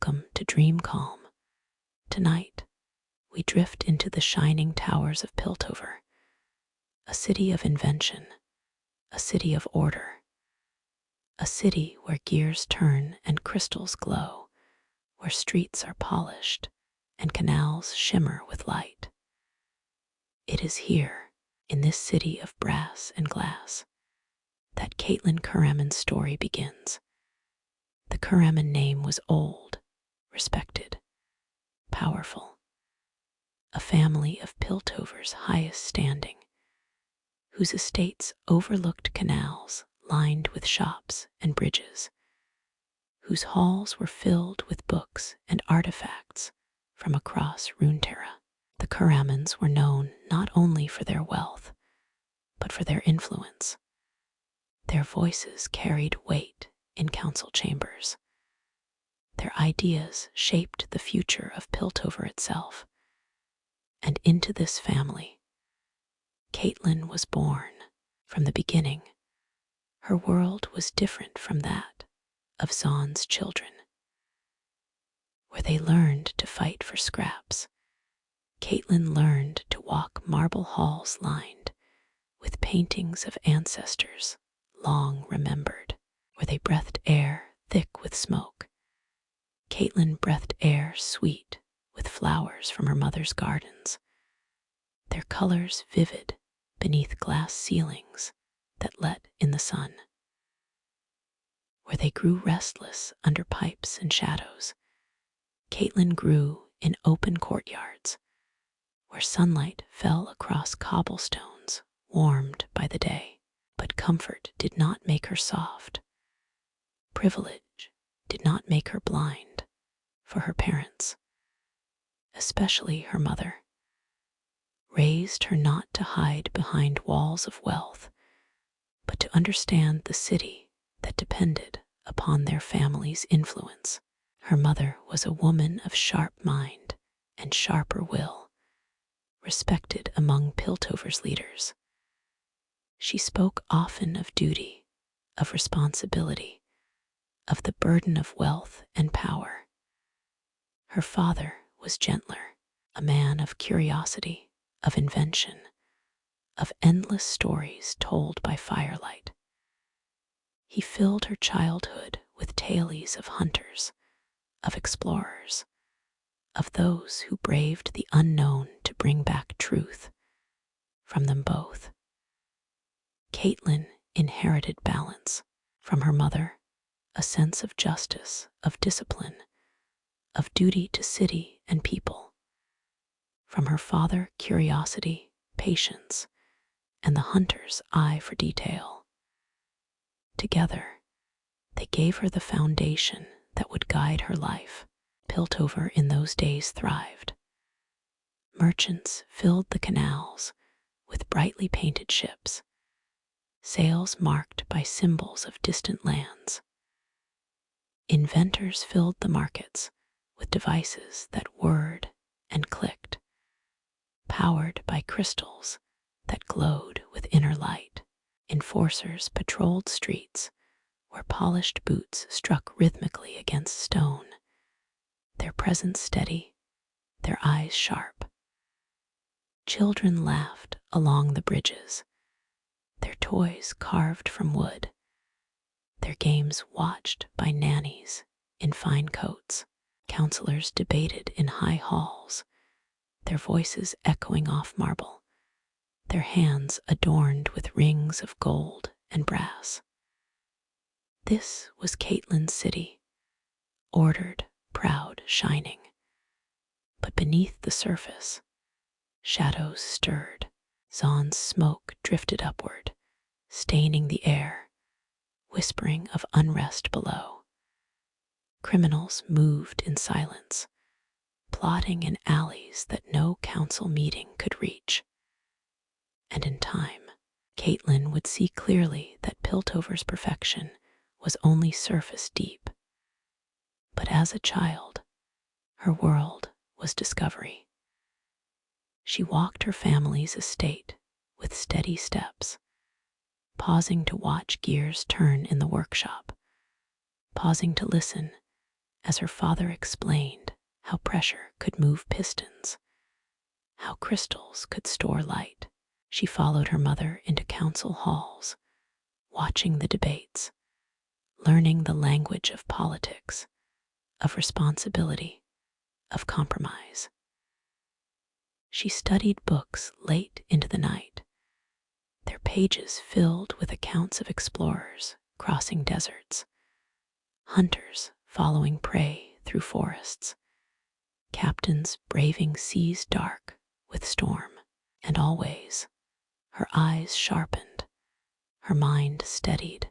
Welcome to Dream Calm. Tonight, we drift into the shining towers of Piltover, a city of invention, a city of order, a city where gears turn and crystals glow, where streets are polished and canals shimmer with light. It is here, in this city of brass and glass, that Caitlyn Kiramman's story begins. The Kiramman name was old, respected, powerful, a family of Piltover's highest standing, whose estates overlooked canals lined with shops and bridges, whose halls were filled with books and artifacts from across Runeterra. The Kirammans were known not only for their wealth, but for their influence. Their voices carried weight in council chambers. Their ideas shaped the future of Piltover itself. And into this family, Caitlyn was born. From the beginning, her world was different from that of Zaun's children. Where they learned to fight for scraps, Caitlyn learned to walk marble halls lined with paintings of ancestors long remembered. Where they breathed air thick with smoke, Caitlyn breathed air sweet with flowers from her mother's gardens, their colors vivid beneath glass ceilings that let in the sun. Where they grew restless under pipes and shadows, Caitlyn grew in open courtyards, where sunlight fell across cobblestones warmed by the day. But comfort did not make her soft. Privilege did not make her blind, for her parents, especially her mother, raised her not to hide behind walls of wealth, but to understand the city that depended upon their family's influence. Her mother was a woman of sharp mind and sharper will, respected among Piltover's leaders. She spoke often of duty, of responsibility, of the burden of wealth and power. Her father was gentler, a man of curiosity, of invention, of endless stories told by firelight. He filled her childhood with tales of hunters, of explorers, of those who braved the unknown to bring back truth. From them both, Caitlyn inherited balance. From her mother, a sense of justice, of discipline, of duty to city and people. From her father, curiosity, patience, and the hunter's eye for detail. Together, they gave her the foundation that would guide her life. Piltover in those days thrived. Merchants filled the canals with brightly painted ships, sails marked by symbols of distant lands. Inventors filled the markets with devices that whirred and clicked, powered by crystals that glowed with inner light. Enforcers patrolled streets where polished boots struck rhythmically against stone, their presence steady, their eyes sharp. Children laughed along the bridges, their toys carved from wood, their games watched by nannies in fine coats. Counselors debated in high halls, their voices echoing off marble, their hands adorned with rings of gold and brass. This was Caitlyn's city, ordered, proud, shining. But beneath the surface, shadows stirred. Zaun's smoke drifted upward, staining the air, whispering of unrest below. Criminals moved in silence, plotting in alleys that no council meeting could reach. And in time, Caitlyn would see clearly that Piltover's perfection was only surface deep. But as a child, her world was discovery. She walked her family's estate with steady steps, pausing to watch gears turn in the workshop, pausing to listen as her father explained how pressure could move pistons, how crystals could store light. She followed her mother into council halls, watching the debates, learning the language of politics, of responsibility, of compromise. She studied books late into the night, their pages filled with accounts of explorers crossing deserts, hunters following prey through forests, captains braving seas dark with storm, and always, her eyes sharpened, her mind steadied.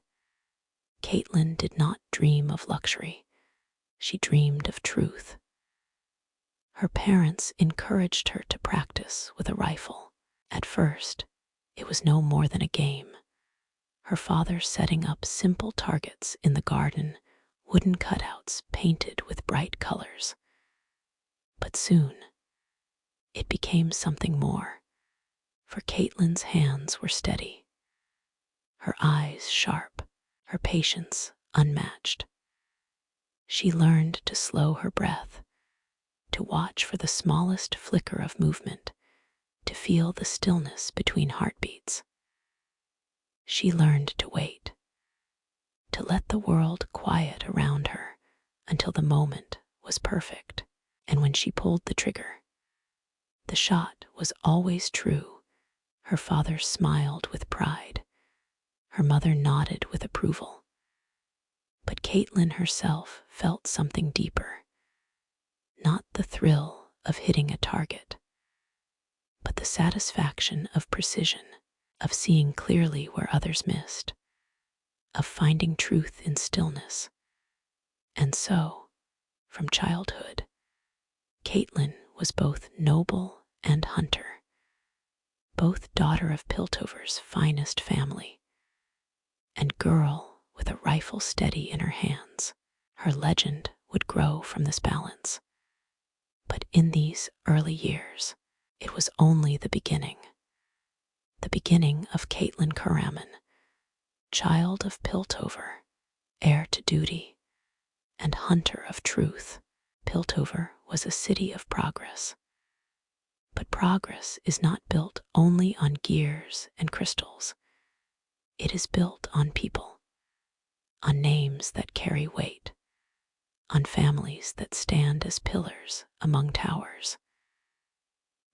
Caitlyn did not dream of luxury. She dreamed of truth. Her parents encouraged her to practice with a rifle. At first, it was no more than a game. Her father setting up simple targets in the garden, wooden cutouts painted with bright colors. But soon, it became something more, for Caitlyn's hands were steady, her eyes sharp, her patience unmatched. She learned to slow her breath, to watch for the smallest flicker of movement, to feel the stillness between heartbeats. She learned to wait, to let the world quiet around her until the moment was perfect. And when she pulled the trigger, the shot was always true. Her father smiled with pride. Her mother nodded with approval. But Caitlyn herself felt something deeper. Not the thrill of hitting a target, but the satisfaction of precision, of seeing clearly where others missed, of finding truth in stillness. And so, from childhood, Caitlyn was both noble and hunter, both daughter of Piltover's finest family, and girl with a rifle steady in her hands. Her legend would grow from this balance. But in these early years, it was only the beginning of Caitlyn Kiramman, child of Piltover, heir to duty, and hunter of truth. Piltover was a city of progress. But progress is not built only on gears and crystals. It is built on people, on names that carry weight, on families that stand as pillars among towers.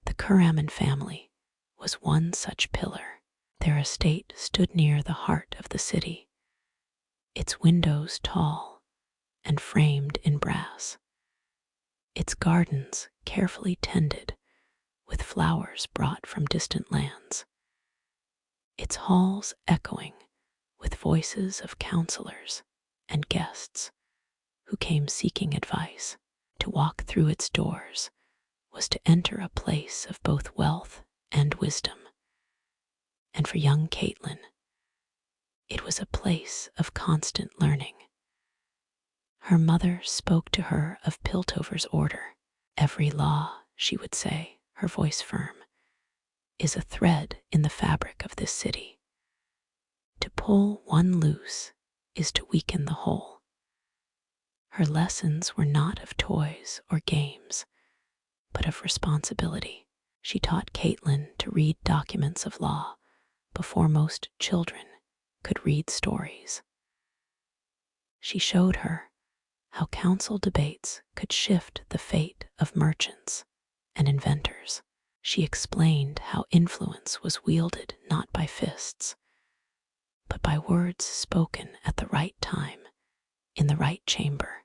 The Kiramman family was one such pillar. Their estate stood near the heart of the city, its windows tall and framed in brass, its gardens carefully tended with flowers brought from distant lands, its halls echoing with voices of counselors and guests who came seeking advice. To walk through its doors was to enter a place of both wealth and wisdom. And for young Caitlyn, it was a place of constant learning. Her mother spoke to her of Piltover's order. Every law, she would say, her voice firm, is a thread in the fabric of this city. To pull one loose is to weaken the whole. Her lessons were not of toys or games, but of responsibility. She taught Caitlyn to read documents of law before most children could read stories. She showed her how council debates could shift the fate of merchants and inventors. She explained how influence was wielded not by fists, but by words spoken at the right time, in the right chamber.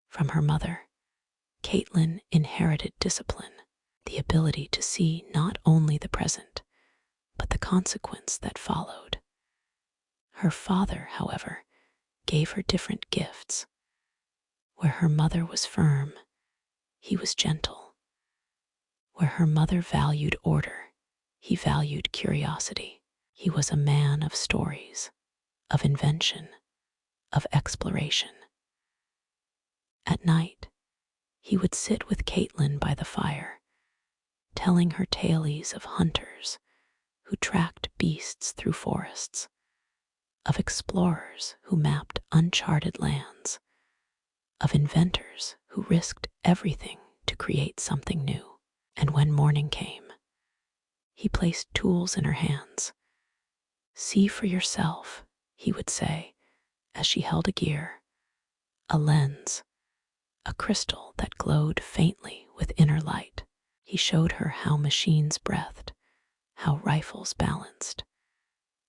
From her mother, Caitlyn inherited discipline, the ability to see not only the present, but the consequence that followed. Her father, however, gave her different gifts. Where her mother was firm, he was gentle. Where her mother valued order, he valued curiosity. He was a man of stories, of invention, of exploration. At night, he would sit with Caitlyn by the fire, telling her tales of hunters who tracked beasts through forests, of explorers who mapped uncharted lands, of inventors who risked everything to create something new. And when morning came, he placed tools in her hands. "See for yourself," he would say, as she held a gear, a lens, a crystal that glowed faintly with inner light. He showed her how machines breathed, how rifles balanced,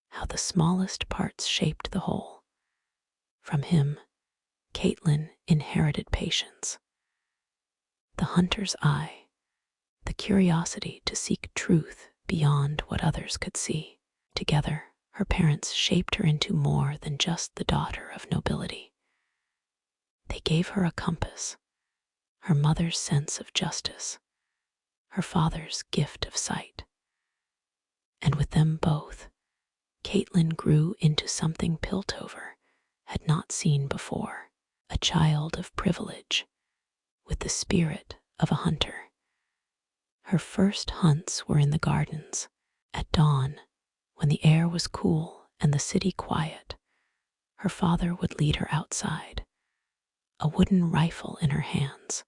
how the smallest parts shaped the whole. From him, Caitlyn inherited patience, the hunter's eye, the curiosity to seek truth beyond what others could see. Together, her parents shaped her into more than just the daughter of nobility. They gave her a compass, her mother's sense of justice, her father's gift of sight. And with them both, Caitlyn grew into something Piltover had not seen before, a child of privilege, with the spirit of a hunter. Her first hunts were in the gardens, at dawn, when the air was cool and the city quiet. Her father would lead her outside, a wooden rifle in her hands,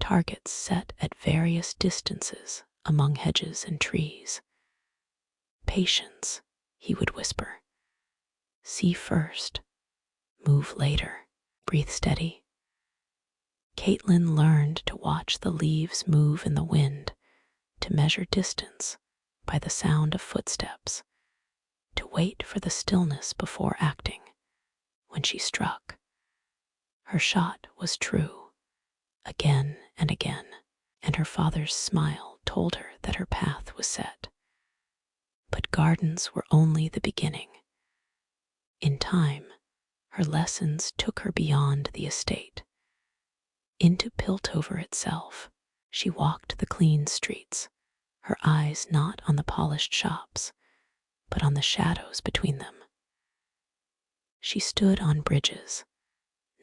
targets set at various distances among hedges and trees. "Patience," he would whisper. "See first, move later, breathe steady." Caitlyn learned to watch the leaves move in the wind, to measure distance by the sound of footsteps, to wait for the stillness before acting. When she struck, her shot was true, again and again, and her father's smile told her that her path was set. But gardens were only the beginning. In time, her lessons took her beyond the estate, into Piltover itself. She walked the clean streets, her eyes not on the polished shops, but on the shadows between them. She stood on bridges,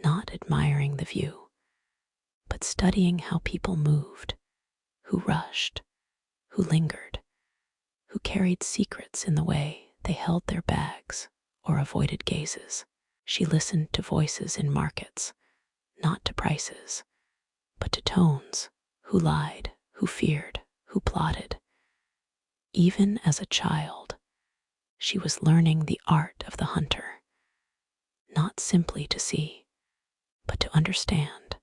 not admiring the view, but studying how people moved, who rushed, who lingered, who carried secrets in the way they held their bags or avoided gazes. She listened to voices in markets, not to prices, but to tones, who lied, who feared, who plotted. Even as a child, she was learning the art of the hunter, not simply to see, but to understand.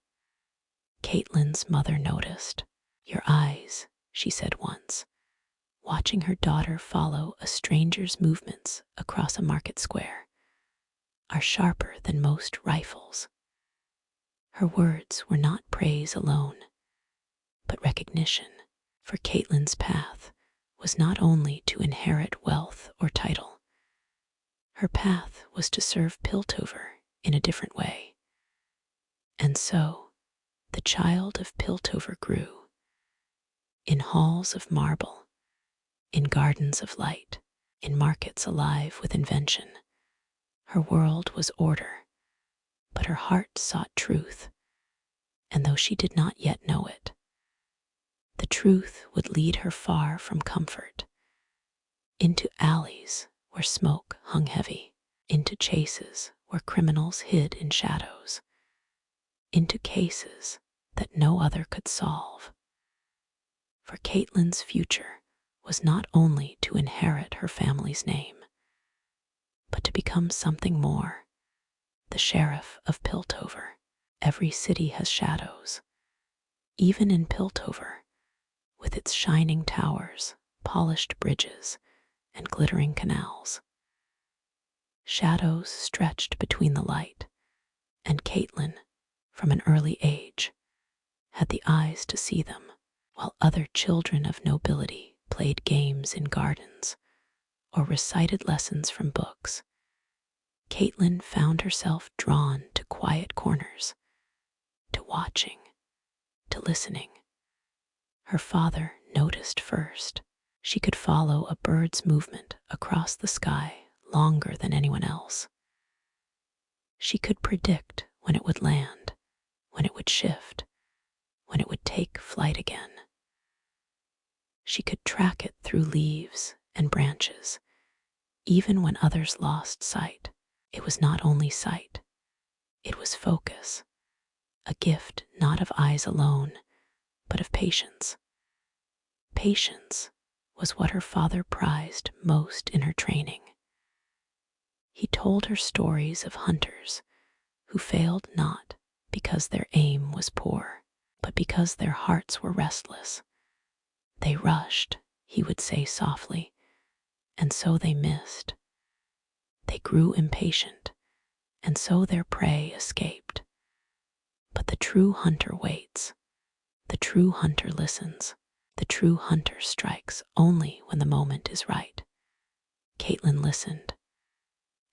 Caitlyn's mother noticed. "Your eyes," she said once, watching her daughter follow a stranger's movements across a market square, "are sharper than most rifles." Her words were not praise alone, but recognition, for Caitlyn's path was not only to inherit wealth or title. Her path was to serve Piltover in a different way. And so, the child of Piltover grew, in halls of marble, in gardens of light, in markets alive with invention. Her world was order, but her heart sought truth, and though she did not yet know it, the truth would lead her far from comfort, into alleys where smoke hung heavy, into chases where criminals hid in shadows, into cases that no other could solve. For Caitlyn's future was not only to inherit her family's name, but to become something more, the Sheriff of Piltover. Every city has shadows, even in Piltover, with its shining towers, polished bridges, and glittering canals. Shadows stretched between the light, and Caitlyn, from an early age, had the eyes to see them, while other children of nobility played games in gardens or recited lessons from books. Caitlyn found herself drawn to quiet corners, to watching, to listening. Her father noticed first. She could follow a bird's movement across the sky longer than anyone else. She could predict when it would land, when it would shift, when it would take flight again. She could track it through leaves and branches, even when others lost sight. It was not only sight, it was focus, a gift not of eyes alone, but of patience. Patience was what her father prized most in her training. He told her stories of hunters who failed not because their aim was poor, but because their hearts were restless. They rushed, he would say softly, and so they missed. They grew impatient, and so their prey escaped. But the true hunter waits. The true hunter listens. The true hunter strikes only when the moment is right. Caitlyn listened,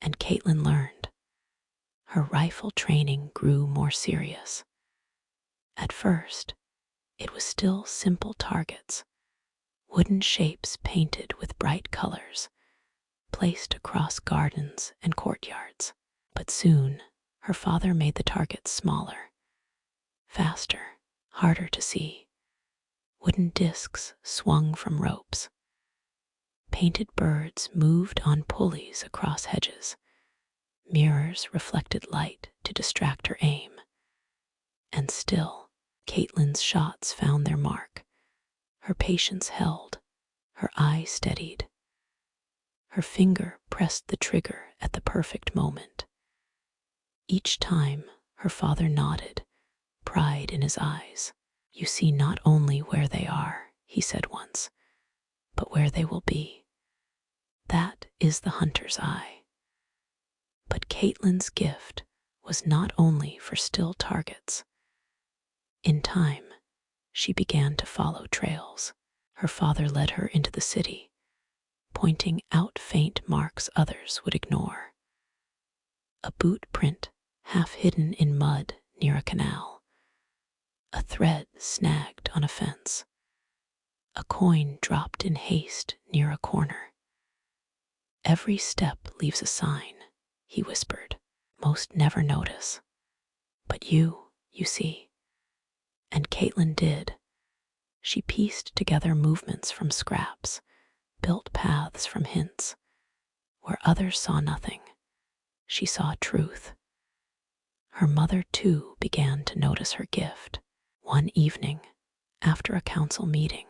and Caitlyn learned. Her rifle training grew more serious. At first, it was still simple targets, wooden shapes painted with bright colors, placed across gardens and courtyards. But soon, her father made the targets smaller, faster, harder to see. Wooden discs swung from ropes. Painted birds moved on pulleys across hedges. Mirrors reflected light to distract her aim. And still, Caitlyn's shots found their mark. Her patience held, her eye steadied. Her finger pressed the trigger at the perfect moment. Each time, her father nodded, pride in his eyes. "You see not only where they are," he said once, "but where they will be. That is the hunter's eye." But Caitlyn's gift was not only for still targets. In time, she began to follow trails. Her father led her into the city, pointing out faint marks others would ignore. A boot print half hidden in mud near a canal. A thread snagged on a fence. A coin dropped in haste near a corner. "Every step leaves a sign," he whispered. "Most never notice. But you see." And Caitlyn did. She pieced together movements from scraps, built paths from hints. Where others saw nothing, she saw truth. Her mother, too, began to notice her gift. One evening, after a council meeting,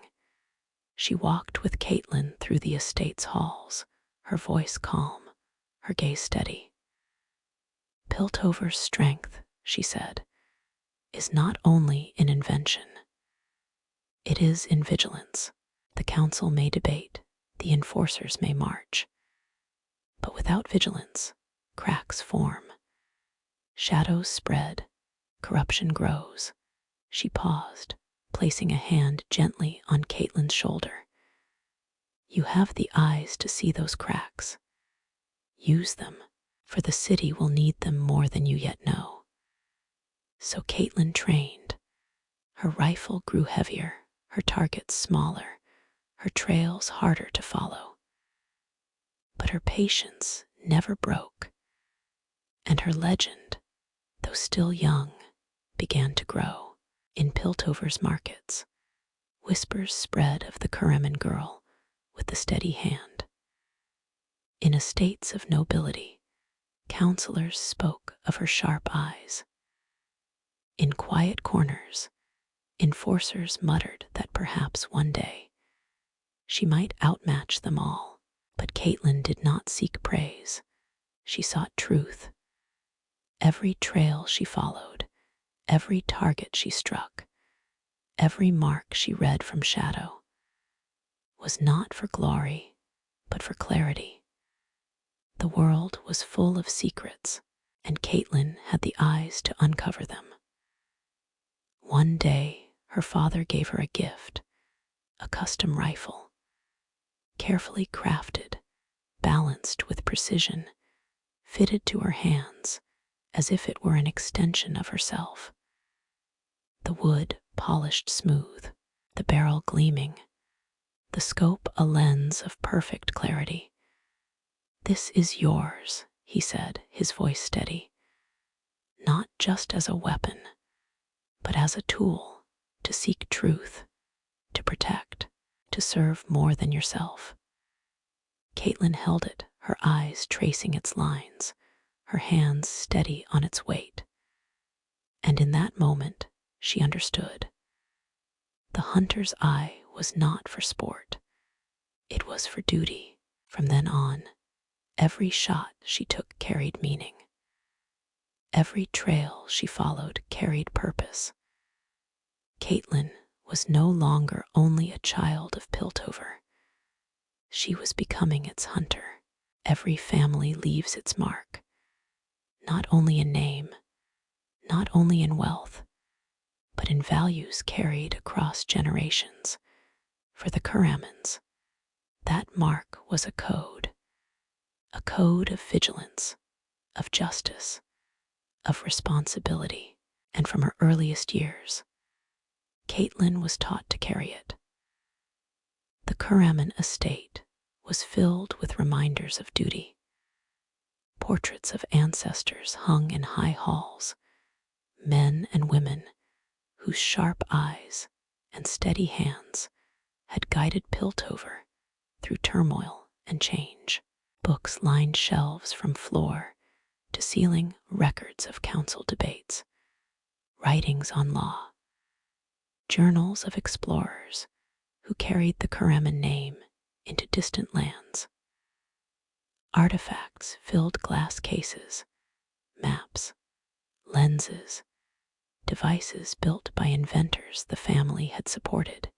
she walked with Caitlyn through the estate's halls, her voice calm, her gaze steady. "Piltover's strength," she said, "is not only in invention. It is in vigilance. The council may debate, the enforcers may march. But without vigilance, cracks form. Shadows spread, corruption grows." She paused, placing a hand gently on Caitlyn's shoulder. "You have the eyes to see those cracks. Use them, for the city will need them more than you yet know." So Caitlyn trained. Her rifle grew heavier, her targets smaller, her trails harder to follow. But her patience never broke, and her legend, though still young, began to grow. In Piltover's markets, whispers spread of the Kiramman girl with the steady hand. In estates of nobility, counselors spoke of her sharp eyes. In quiet corners, enforcers muttered that perhaps one day she might outmatch them all. But Caitlyn did not seek praise. She sought truth. Every trail she followed, every target she struck, every mark she read from shadow, was not for glory, but for clarity. The world was full of secrets, and Caitlyn had the eyes to uncover them. One day, her father gave her a gift, a custom rifle, carefully crafted, balanced with precision, fitted to her hands as if it were an extension of herself. The wood polished smooth, the barrel gleaming, the scope a lens of perfect clarity. "This is yours," he said, his voice steady, "not just as a weapon, but as a tool to seek truth, to protect, to serve more than yourself." Caitlyn held it, her eyes tracing its lines, her hands steady on its weight. And in that moment, she understood. The hunter's eye was not for sport. It was for duty. From then on, every shot she took carried meaning. Every trail she followed carried purpose. Caitlyn was no longer only a child of Piltover. She was becoming its hunter. Every family leaves its mark, not only in name, not only in wealth, but in values carried across generations. For the Kirammans, that mark was a code of vigilance, of justice, of responsibility, and from her earliest years, Caitlyn was taught to carry it. The Kiramman estate was filled with reminders of duty. Portraits of ancestors hung in high halls, men and women whose sharp eyes and steady hands had guided Piltover through turmoil and change. Books lined shelves from floor to ceiling, records of council debates, writings on law, journals of explorers who carried the Kiramman name into distant lands. Artifacts filled glass cases, maps, lenses, devices built by inventors the family had supported,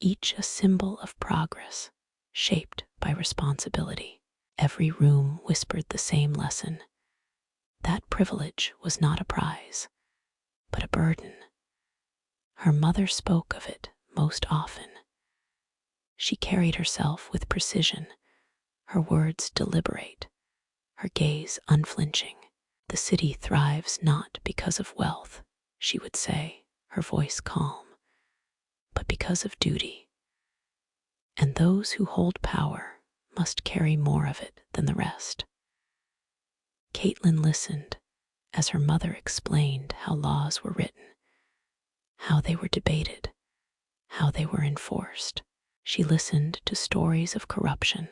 each a symbol of progress, shaped by responsibility. Every room whispered the same lesson. That privilege was not a prize, but a burden. Her mother spoke of it most often. She carried herself with precision, her words deliberate, her gaze unflinching. The city thrives not because of wealth, she would say, her voice calm, but because of duty. And those who hold power must carry more of it than the rest. Caitlyn listened as her mother explained how laws were written, how they were debated, how they were enforced. She listened to stories of corruption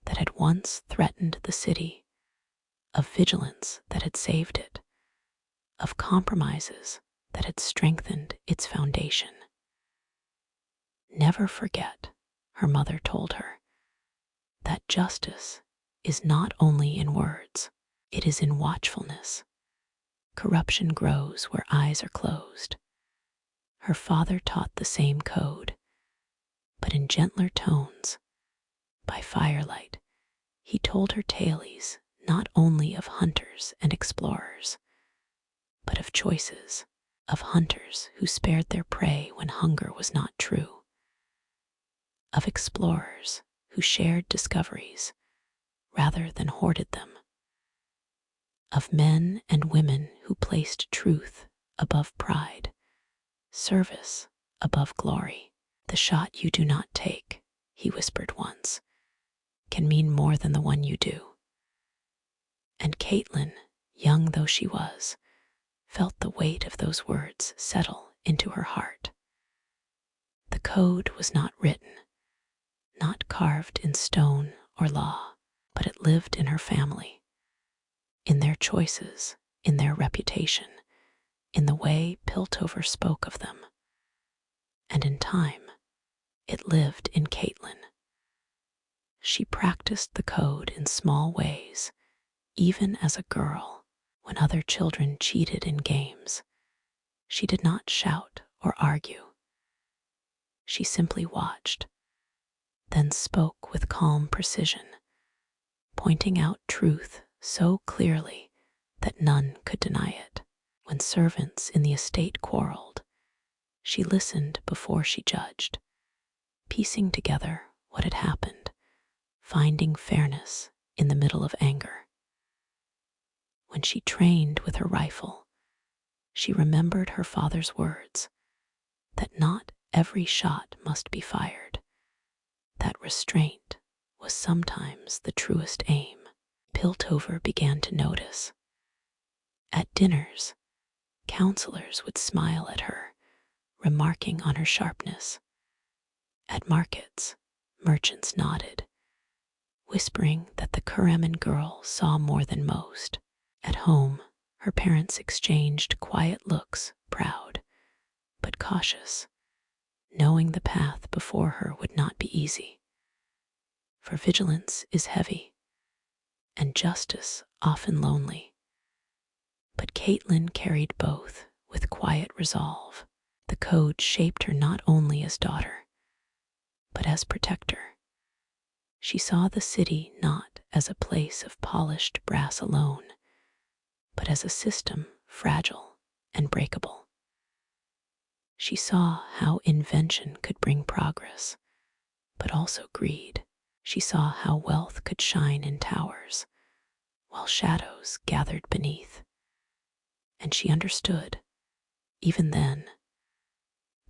that had once threatened the city, of vigilance that had saved it, of compromises that had strengthened its foundation. Never forget, her mother told her, that justice is not only in words, it is in watchfulness. Corruption grows where eyes are closed. Her father taught the same code, but in gentler tones. By firelight, he told her tales not only of hunters and explorers, but of choices, of hunters who spared their prey when hunger was not true, of explorers who shared discoveries rather than hoarded them, of men and women who placed truth above pride, service above glory. The shot you do not take, he whispered once, can mean more than the one you do. And Caitlyn, young though she was, felt the weight of those words settle into her heart. The code was not written, not carved in stone or law, but it lived in her family, in their choices, in their reputation, in the way Piltover spoke of them. And in time, it lived in Caitlyn. She practiced the code in small ways, even as a girl, when other children cheated in games. She did not shout or argue. She simply watched, then spoke with calm precision, pointing out truth so clearly that none could deny it. When servants in the estate quarreled, she listened before she judged, piecing together what had happened, finding fairness in the middle of anger. When she trained with her rifle, she remembered her father's words, that not every shot must be fired, that restraint was sometimes the truest aim. Piltover began to notice. At dinners, counselors would smile at her, remarking on her sharpness. At markets, merchants nodded, whispering that the Kiramman girl saw more than most. At home, Her parents exchanged quiet looks, proud but cautious, knowing the path before her would not be easy. For vigilance is heavy, and justice often lonely. But Caitlyn carried both with quiet resolve. The code shaped her not only as daughter, but as protector. She saw the city not as a place of polished brass alone, but as a system fragile and breakable. She saw how invention could bring progress, but also greed. She saw how wealth could shine in towers, while shadows gathered beneath. And she understood, even then,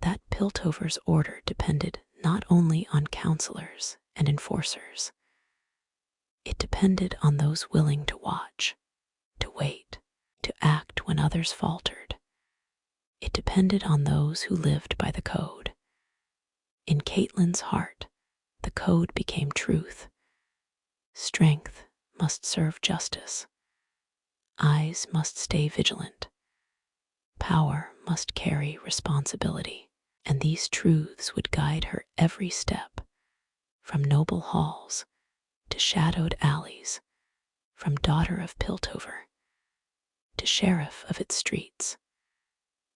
that Piltover's order depended not only on counselors and enforcers. It depended on those willing to watch, to wait, to act when others faltered. It depended on those who lived by the code. In Caitlyn's heart, the code became truth. Strength must serve justice. Eyes must stay vigilant. Power must carry responsibility. And these truths would guide her every step, from noble halls to shadowed alleys, from daughter of Piltover to sheriff of its streets.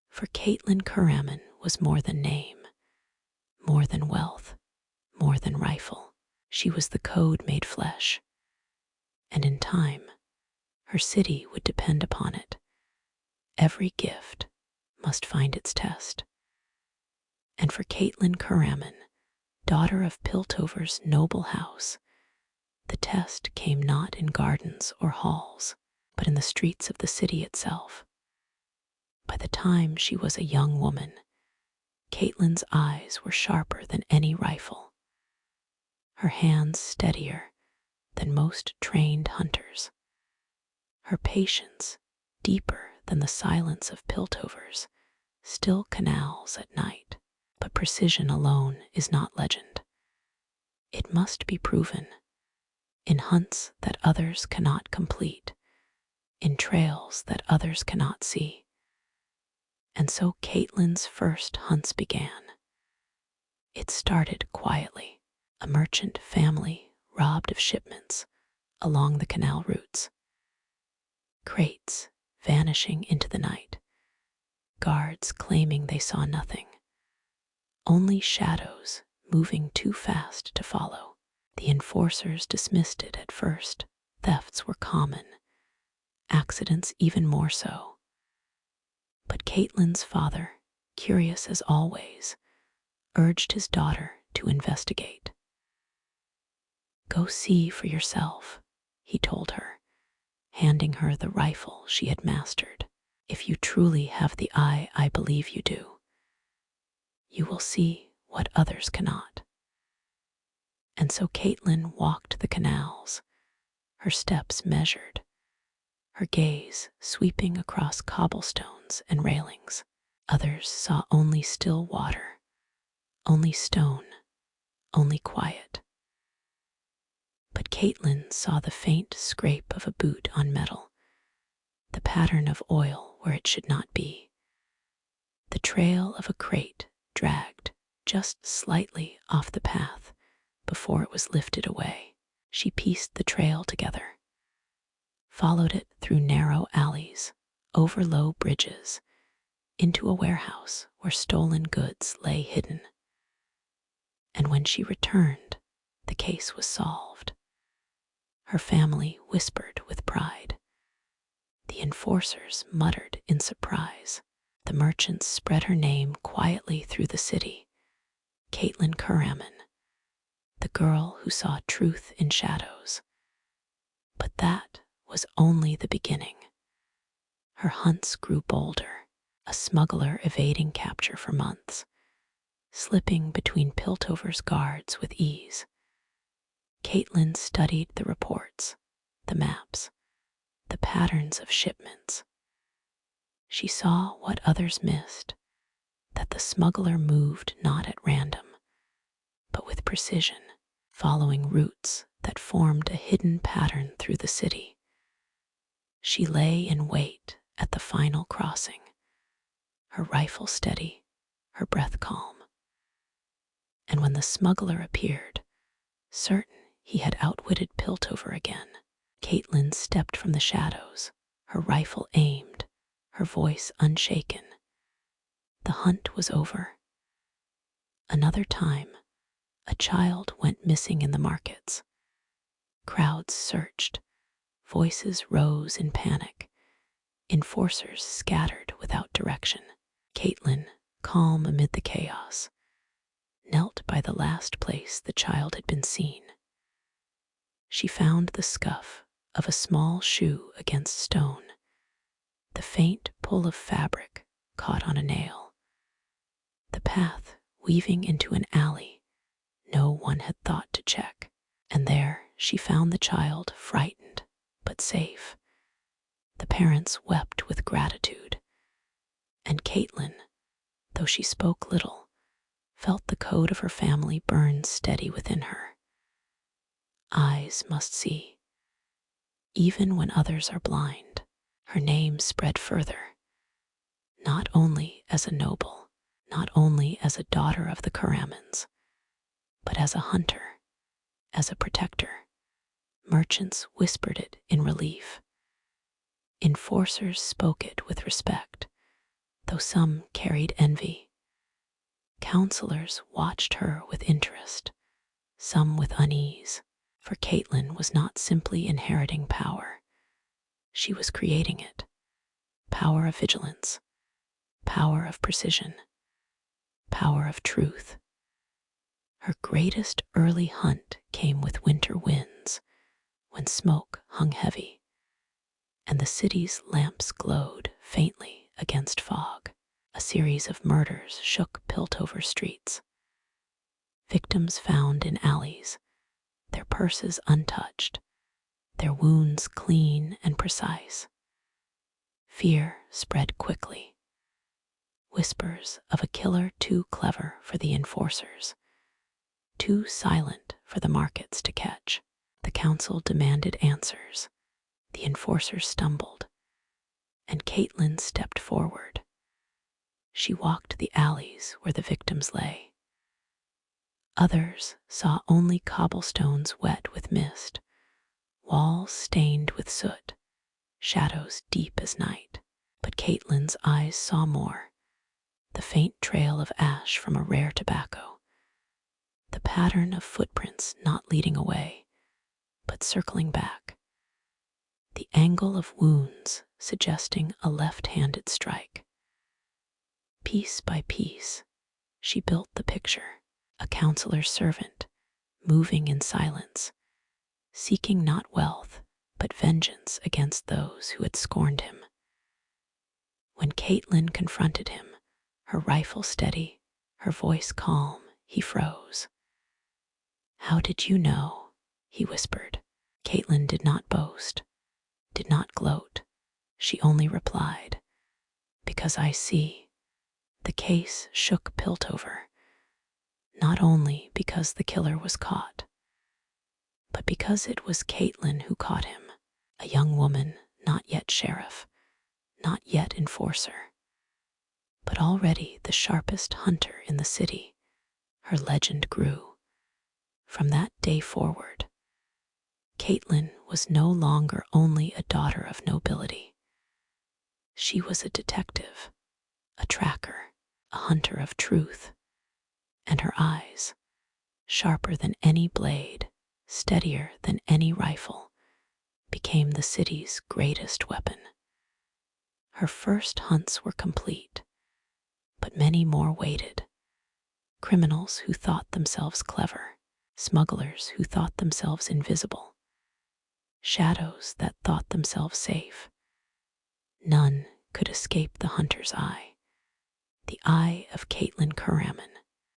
For Caitlyn Kiramman was more than name, more than wealth, more than rifle. She was the code made flesh, and in time, her city would depend upon it. Every gift must find its test. And for Caitlyn Kiramman, daughter of Piltover's noble house, the test came not in gardens or halls, but in the streets of the city itself. By the time she was a young woman, Caitlyn's eyes were sharper than any rifle, her hands steadier than most trained hunters, her patience deeper than the silence of Piltover's still canals at night. But precision alone is not legend. It must be proven in hunts that others cannot complete, in trails that others cannot see. And so Caitlyn's first hunts began. It started quietly, a merchant family robbed of shipments along the canal routes, crates vanishing into the night, guards claiming they saw nothing, only shadows moving too fast to follow. The enforcers dismissed it at first. Thefts were common, accidents even more so. But Caitlyn's father, curious as always, urged his daughter to investigate. "Go see for yourself," he told her, handing her the rifle she had mastered. "If you truly have the eye I believe you do, you will see what others cannot." And so Caitlyn walked the canals, her steps measured, her gaze sweeping across cobblestones and railings. Others saw only still water, only stone, only quiet. But Caitlyn saw the faint scrape of a boot on metal, the pattern of oil where it should not be, the trail of a crate dragged just slightly off the path before it was lifted away. She pieced the trail together, followed it through narrow alleys, over low bridges, into a warehouse where stolen goods lay hidden. And when she returned, the case was solved. Her family whispered with pride. The enforcers muttered in surprise. The merchants spread her name quietly through the city. Caitlyn Kiramman, the girl who saw truth in shadows. But that was only the beginning. Her hunts grew bolder, a smuggler evading capture for months, slipping between Piltover's guards with ease. Caitlyn studied the reports, the maps, the patterns of shipments. She saw what others missed, that the smuggler moved not at random, but with precision, following routes that formed a hidden pattern through the city. She lay in wait at the final crossing, her rifle steady, her breath calm. And when the smuggler appeared, certain he had outwitted Piltover again, Caitlyn stepped from the shadows, her rifle aimed, her voice unshaken. The hunt was over. Another time, a child went missing in the markets. Crowds searched, voices rose in panic, enforcers scattered without direction. Caitlyn, calm amid the chaos, knelt by the last place the child had been seen. She found the scuff of a small shoe against stone, the faint pull of fabric caught on a nail, the path weaving into an alley no one had thought to check. And there she found the child, frightened but safe. The parents wept with gratitude, and Caitlyn, though she spoke little, felt the code of her family burn steady within her. Eyes must see, even when others are blind. Her name spread further, not only as a noble, not only as a daughter of the Kirammans, but as a hunter, as a protector. Merchants whispered it in relief. Enforcers spoke it with respect, though some carried envy. Counselors watched her with interest, some with unease, for Caitlyn was not simply inheriting power. She was creating it. Power of vigilance, power of precision, power of truth. Her greatest early hunt came with winter winds, when smoke hung heavy, and the city's lamps glowed faintly against fog. A series of murders shook Piltover streets. Victims found in alleys, their purses untouched, their wounds clean and precise. Fear spread quickly. Whispers of a killer too clever for the enforcers, too silent for the markets to catch. The council demanded answers. The enforcers stumbled, and Caitlyn stepped forward. She walked the alleys where the victims lay. Others saw only cobblestones wet with mist, walls stained with soot, shadows deep as night. But Caitlyn's eyes saw more. The faint trail of ash from a rare tobacco, the pattern of footprints not leading away, but circling back, the angle of wounds suggesting a left-handed strike. Piece by piece, she built the picture, a counselor's servant, moving in silence, seeking not wealth, but vengeance against those who had scorned him. When Caitlyn confronted him, her rifle steady, her voice calm, he froze. "How did you know?" he whispered. Caitlyn did not boast, did not gloat. She only replied, "Because I see." The case shook Piltover, not only because the killer was caught, but because it was Caitlyn who caught him, a young woman, not yet sheriff, not yet enforcer, but already the sharpest hunter in the city. Her legend grew. From that day forward, Caitlyn was no longer only a daughter of nobility. She was a detective, a tracker, a hunter of truth, and her eyes, sharper than any blade, steadier than any rifle, became the city's greatest weapon. Her first hunts were complete, but many more waited. Criminals who thought themselves clever, smugglers who thought themselves invisible, shadows that thought themselves safe. None could escape the hunter's eye, the eye of Caitlyn Kiramman.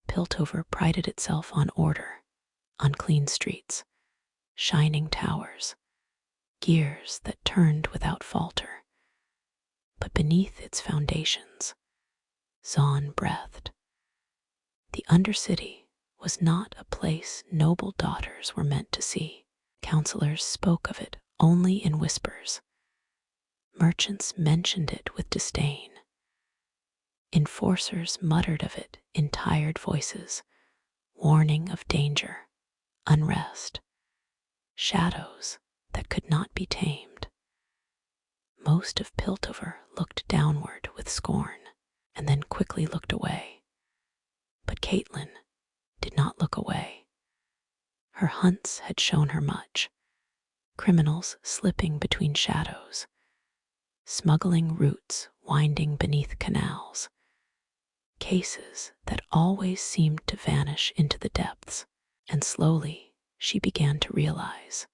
Piltover prided itself on order, on clean streets, shining towers, gears that turned without falter. But beneath its foundations, Zon breathed. The Undercity was not a place noble daughters were meant to see. Counselors spoke of it only in whispers. Merchants mentioned it with disdain. Enforcers muttered of it in tired voices, warning of danger, unrest, shadows that could not be tamed. Most of Piltover looked downward with scorn and then quickly looked away. But Caitlyn did not look away. Her hunts had shown her much. Criminals slipping between shadows, smuggling routes winding beneath canals, cases that always seemed to vanish into the depths, and slowly she began to realize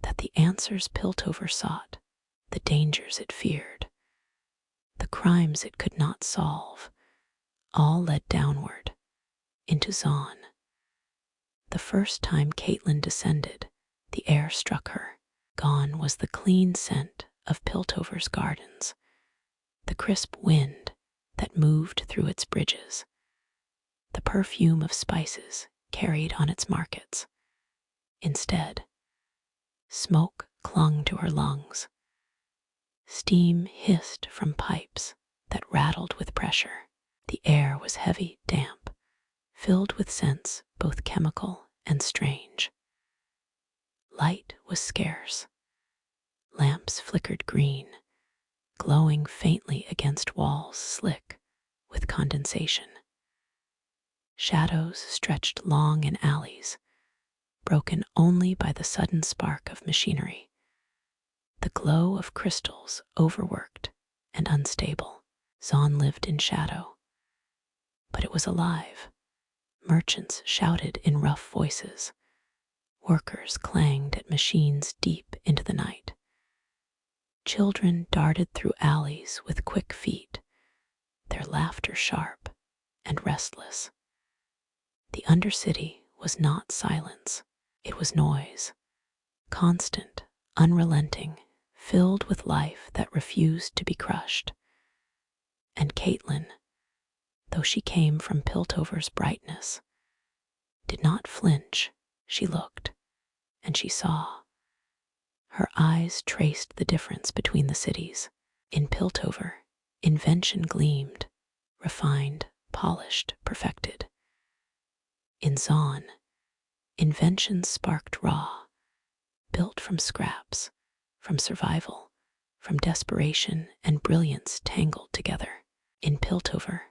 that the answers Piltover sought, the dangers it feared, the crimes it could not solve, all led downward into Zon. The first time Caitlyn descended, the air struck her. Gone was the clean scent of Piltover's gardens, the crisp wind that moved through its bridges, the perfume of spices carried on its markets. Instead, smoke clung to her lungs. Steam hissed from pipes that rattled with pressure. The air was heavy, damp, filled with scents both chemical and strange. Light was scarce. Lamps flickered green, glowing faintly against walls slick with condensation. Shadows stretched long in alleys, broken only by the sudden spark of machinery. The glow of crystals overworked and unstable. Zon lived in shadow, but it was alive. Merchants shouted in rough voices. Workers clanged at machines deep into the night. Children darted through alleys with quick feet, their laughter sharp and restless. The Undercity was not silence, it was noise, constant, unrelenting, filled with life that refused to be crushed. And Caitlyn, though she came from Piltover's brightness, did not flinch. She looked, and she saw. Her eyes traced the difference between the cities. In Piltover, invention gleamed, refined, polished, perfected. In Zon, invention sparked raw, built from scraps, from survival, from desperation and brilliance tangled together. In Piltover,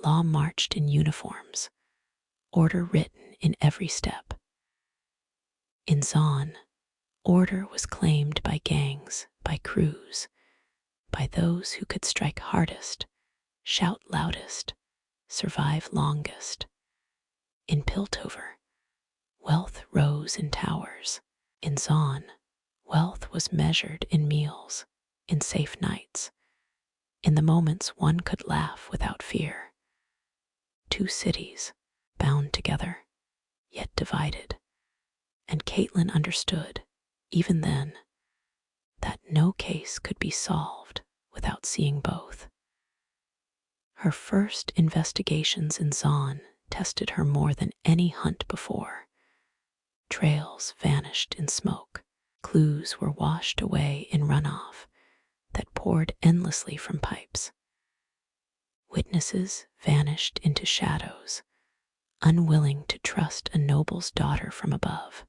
law marched in uniforms, order written in every step. In Zon, order was claimed by gangs, by crews, by those who could strike hardest, shout loudest, survive longest. In Piltover, wealth rose in towers. In Zon, wealth was measured in meals, in safe nights, in the moments one could laugh without fear. Two cities, bound together, yet divided. And Caitlyn understood, even then, that no case could be solved without seeing both. Her first investigations in Zon tested her more than any hunt before. Trails vanished in smoke. Clues were washed away in runoff that poured endlessly from pipes. Witnesses vanished into shadows, unwilling to trust a noble's daughter from above.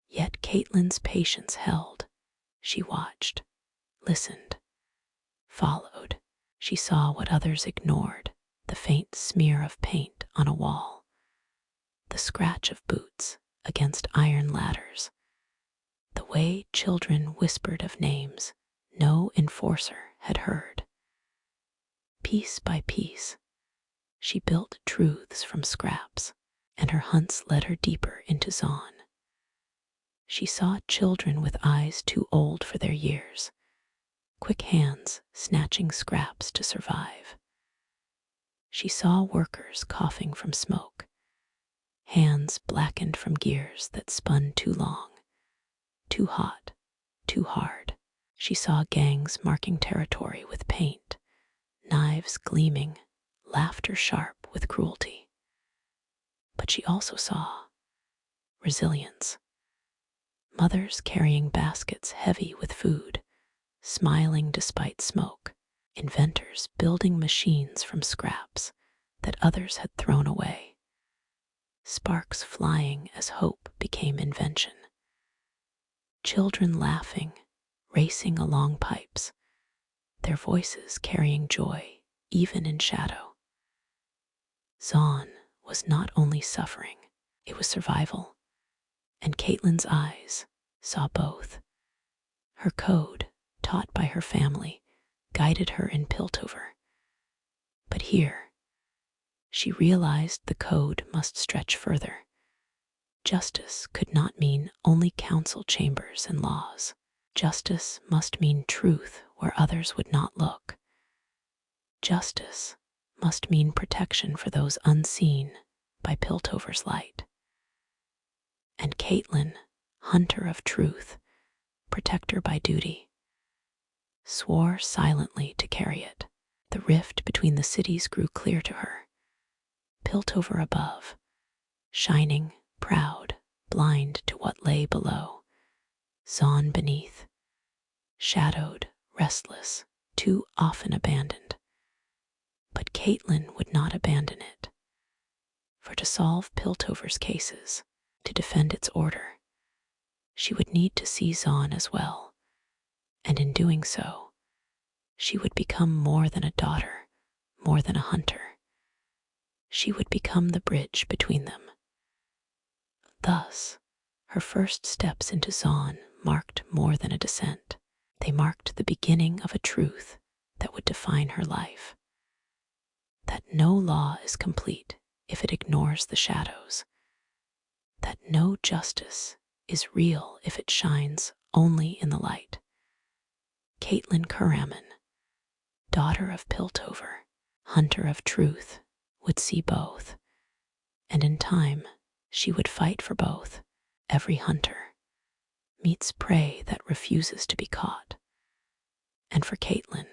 Yet Caitlyn's patience held. She watched, listened, followed. She saw what others ignored, the faint smear of paint on a wall, the scratch of boots against iron ladders, the way children whispered of names no enforcer had heard. Piece by piece, she built truths from scraps, and her hunts led her deeper into Zon. She saw children with eyes too old for their years, quick hands snatching scraps to survive. She saw workers coughing from smoke, hands blackened from gears that spun too long, too hot, too hard. She saw gangs marking territory with paint, knives gleaming, laughter sharp with cruelty. But she also saw resilience. Mothers carrying baskets heavy with food, smiling despite smoke, inventors building machines from scraps that others had thrown away, sparks flying as hope became invention, children laughing, racing along pipes, their voices carrying joy even in shadow. Zon was not only suffering, it was survival, and Caitlyn's eyes saw both. Her code, taught by her family, guided her in Piltover. But here, she realized the code must stretch further. Justice could not mean only council chambers and laws. Justice must mean truth where others would not look. Justice must mean protection for those unseen by Piltover's light. And Caitlyn, hunter of truth, protector by duty, swore silently to carry it. The rift between the cities grew clear to her. Piltover above, shining, proud, blind to what lay below. Zon beneath, shadowed, restless, too often abandoned. But Caitlyn would not abandon it. For to solve Piltover's cases, to defend its order, she would need to see Zon as well. And in doing so, she would become more than a daughter, more than a hunter. She would become the bridge between them. Thus, her first steps into Zon marked more than a descent. They marked the beginning of a truth that would define her life. That no law is complete if it ignores the shadows. That no justice is real if it shines only in the light. Caitlyn Kiramman, daughter of Piltover, hunter of truth, would see both, and in time she would fight for both. Every hunter meets prey that refuses to be caught. And for Caitlyn,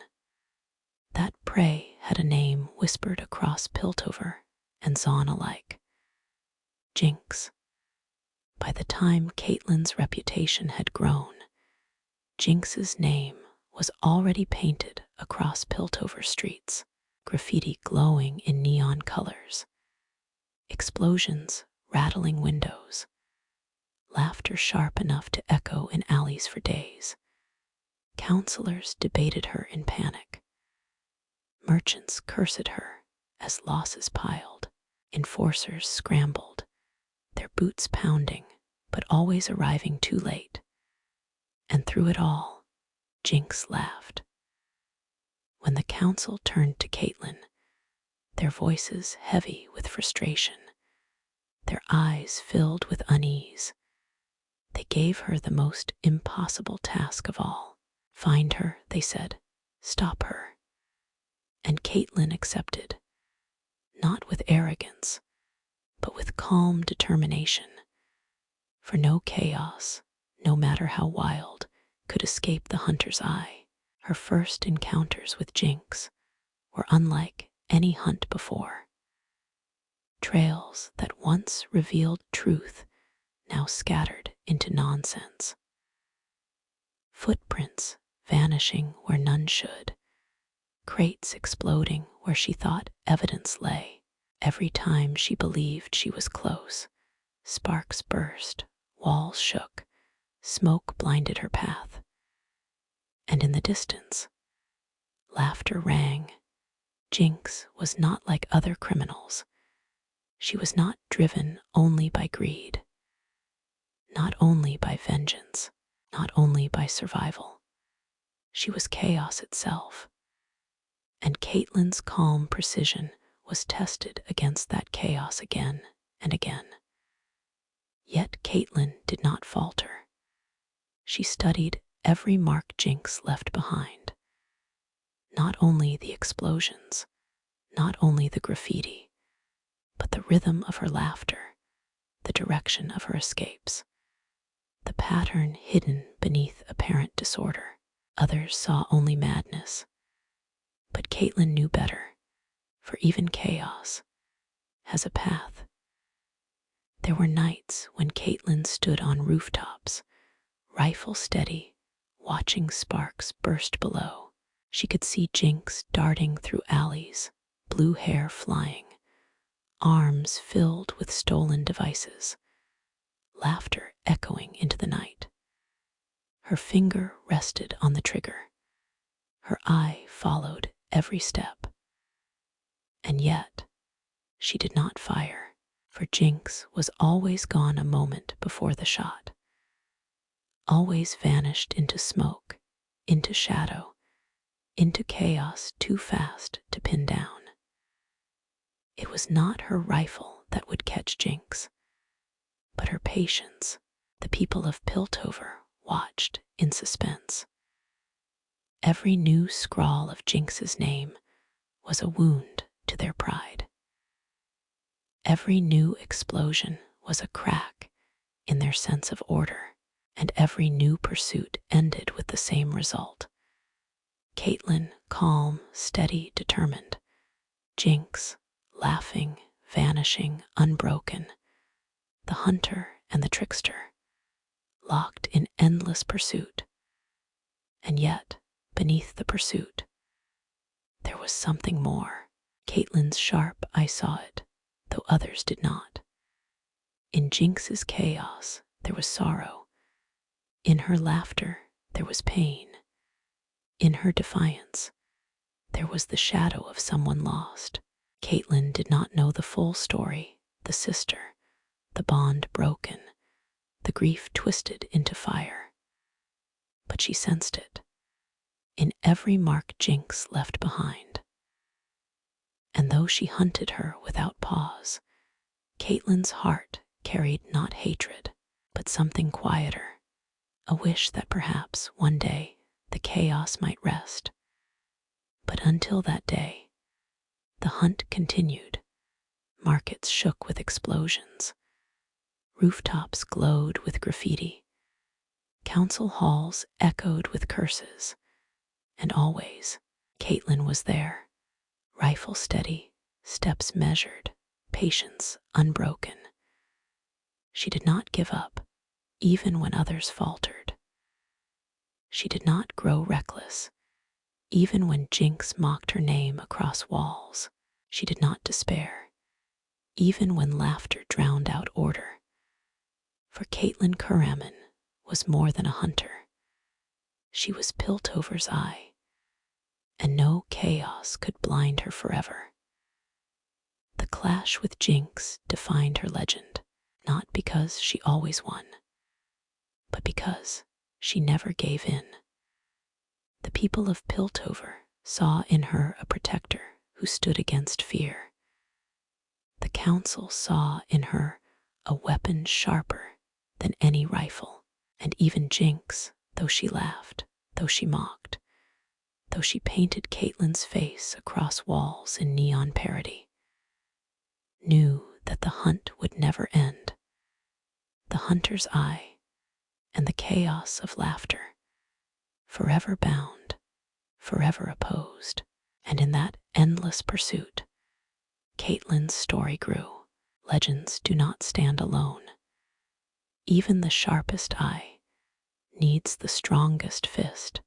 that prey had a name whispered across Piltover and Zon alike. Jinx. By the time Caitlyn's reputation had grown, Jinx's name was already painted across Piltover streets, graffiti glowing in neon colors, explosions rattling windows, laughter sharp enough to echo in alleys for days. Counselors debated her in panic. Merchants cursed her as losses piled. Enforcers scrambled, their boots pounding, but always arriving too late. And through it all, Jinx laughed. When the council turned to Caitlyn, their voices heavy with frustration, their eyes filled with unease, they gave her the most impossible task of all. Find her, they said. Stop her. And Caitlyn accepted, not with arrogance, but with calm determination. For no chaos, no matter how wild, could escape the hunter's eye. Her first encounters with Jinx were unlike any hunt before. Trails that once revealed truth now scattered into nonsense. Footprints vanishing where none should. Crates exploding where she thought evidence lay. Every time she believed she was close, sparks burst, walls shook, smoke blinded her path. And in the distance, laughter rang. Jinx was not like other criminals. She was not driven only by greed, not only by vengeance, not only by survival. She was chaos itself. And Caitlyn's calm precision was tested against that chaos again and again. Yet Caitlyn did not falter. She studied every mark Jinx left behind. Not only the explosions, not only the graffiti, but the rhythm of her laughter, the direction of her escapes, the pattern hidden beneath apparent disorder. Others saw only madness, but Caitlyn knew better, for even chaos has a path. There were nights when Caitlyn stood on rooftops, rifle steady, watching sparks burst below. She could see Jinx darting through alleys, blue hair flying, arms filled with stolen devices, laughter echoing into the night. Her finger rested on the trigger. Her eye followed every step. And yet, she did not fire, for Jinx was always gone a moment before the shot, always vanished into smoke, into shadow, into chaos too fast to pin down. It was not her rifle that would catch Jinx, but her patience. The people of Piltover watched in suspense. Every new scrawl of Jinx's name was a wound to their pride. Every new explosion was a crack in their sense of order, and every new pursuit ended with the same result. Caitlyn, calm, steady, determined. Jinx, laughing, vanishing, unbroken. The hunter and the trickster, locked in endless pursuit. And yet, beneath the pursuit, there was something more. Caitlyn's sharp eye saw it, though others did not. In Jinx's chaos, there was sorrow. In her laughter, there was pain. In her defiance, there was the shadow of someone lost. Caitlyn did not know the full story, the sister, the bond broken, the grief twisted into fire. But she sensed it in every mark Jinx left behind. And though she hunted her without pause, Caitlyn's heart carried not hatred, but something quieter, a wish that perhaps one day the chaos might rest. But until that day, the hunt continued. Markets shook with explosions. Rooftops glowed with graffiti. Council halls echoed with curses. And always, Caitlyn was there, rifle steady, steps measured, patience unbroken. She did not give up, even when others faltered. She did not grow reckless, even when Jinx mocked her name across walls. She did not despair, even when laughter drowned out order. For Caitlyn Kiramman was more than a hunter. She was Piltover's eye, and no chaos could blind her forever. The clash with Jinx defined her legend, not because she always won, but because she never gave in. The people of Piltover saw in her a protector who stood against fear. The council saw in her a weapon sharper than any rifle, and even Jinx, though she laughed, though she mocked, though she painted Caitlyn's face across walls in neon parody, knew that the hunt would never end. The hunter's eye and the chaos of laughter, forever bound, forever opposed. And in that endless pursuit, Caitlyn's story grew. Legends do not stand alone. Even the sharpest eye needs the strongest fist.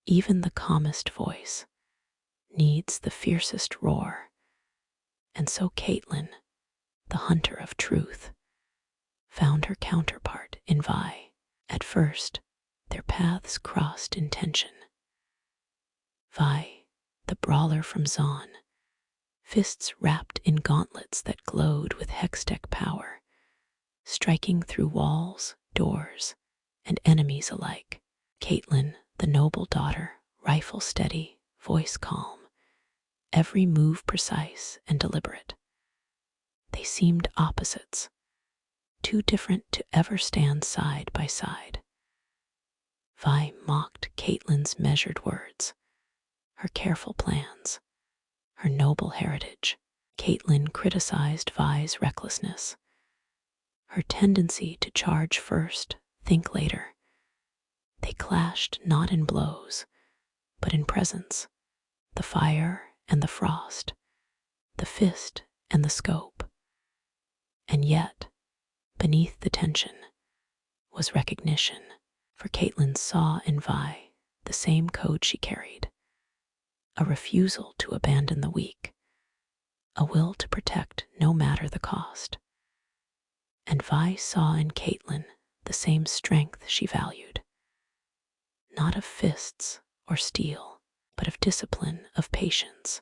Even the calmest voice needs the fiercest roar. And so Caitlyn, the hunter of truth, found her counterpart in Vi. At first, their paths crossed in tension. Vi, the brawler from Zon, fists wrapped in gauntlets that glowed with hextech power, striking through walls, doors, and enemies alike. Caitlyn, the noble daughter, rifle steady, voice calm, every move precise and deliberate. They seemed opposites, too different to ever stand side by side. Vi mocked Caitlyn's measured words, her careful plans, her noble heritage. Caitlyn criticized Vi's recklessness, her tendency to charge first, think later. They clashed not in blows, but in presence, the fire and the frost, the fist and the scope. And yet, beneath the tension, was recognition. For Caitlyn saw in Vi the same code she carried, a refusal to abandon the weak, a will to protect no matter the cost. And Vi saw in Caitlyn the same strength she valued, not of fists or steel, but of discipline, of patience,